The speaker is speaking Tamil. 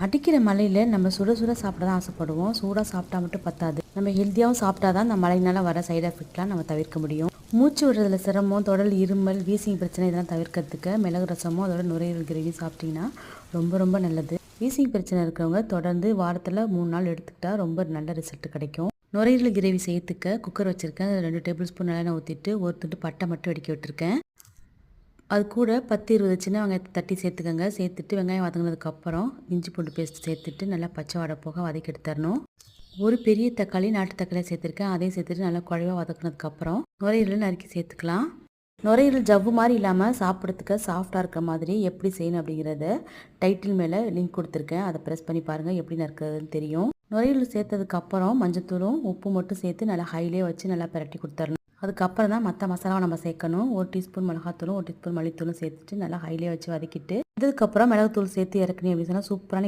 அடிக்கிற மழையில் நம்ம சுட சுட சாப்பிட தான் ஆசைப்படுவோம். சூடாக சாப்பிட்டா மட்டும் பத்தாது, நம்ம ஹெல்த்தியாகவும் சாப்பிட்டா தான் அந்த மழையினால் வர சைடு எஃபெக்ட்லாம் நம்ம தவிர்க்க முடியும். மூச்சு விடுறதுல சிரமம், தொடல் இருமல், வீசிங் பிரச்சனை இதெல்லாம் தவிர்க்கிறதுக்கு மிளகு ரசமும் அதோட நுரையீரல் கிரேவி சாப்பிட்டிங்கன்னா ரொம்ப ரொம்ப நல்லது. வீசிங் பிரச்சனை இருக்கிறவங்க தொடர்ந்து வாரத்தில் 3 நாள் எடுத்துக்கிட்டால் ரொம்ப நல்ல ரிசல்ட் கிடைக்கும். நுரையீரல் கிரேவி செய்யறதுக்கு குக்கர் வச்சுருக்கேன். 2 டேபிள் ஸ்பூன் நல்லெண்ணெய் ஊற்றிட்டு ஒரு துண்டு பட்டை மட்டும் வெடிக்க விட்டுருக்கேன். அது கூட 10-20 சின்ன வெங்காயத்தை தட்டி சேர்த்துக்கோங்க. சேர்த்துட்டு வெங்காயம் வதங்கினதுக்கப்புறம் இஞ்சி பூண்டு பேஸ்ட் சேர்த்துட்டு நல்லா பச்சை வாடை போக வதக்கி எடுத்துடணும். ஒரு பெரிய தக்காளி, நாட்டு தக்காளியை சேர்த்துருக்கேன். அதையும் சேர்த்துட்டு நல்லா குழைவாக வதக்கினதுக்கப்புறம் நுரையீரல் நறுக்கி சேர்த்துக்கலாம். நுரையீரல் ஜவ்வு மாதிரி இல்லாமல் சாப்பிட்றதுக்கு சாஃப்டாக இருக்கிற மாதிரி எப்படி செய்யணும் அப்படிங்கிறத டைட்டில் மேலே லிங்க் கொடுத்துருக்கேன். அதை ப்ரெஸ் பண்ணி பாருங்கள், எப்படி நறுக்கிறதுன்னு தெரியும். நுரையீரல் சேர்த்ததுக்கப்புறம் மஞ்சத்தூளும் உப்பு மட்டும் சேர்த்து நல்லா ஹைலே வச்சு நல்லா பிரட்டி கொடுத்துடணும். அதுக்கப்புறம் தான் மற்ற மசாலாவை நம்ம சேர்க்கணும். 1 டீஸ்பூன் மிளகாத்தூளும் 1 டீஸ்பூன் மல்லித்தூளும் சேர்த்துட்டு நல்லா ஹைலே வச்சு வதக்கிட்டு, இதுக்கப்புறம் மிளகுத்தூள் சேர்த்து இறக்குனீங்க அப்படின்னு சொன்னால் சூப்பரான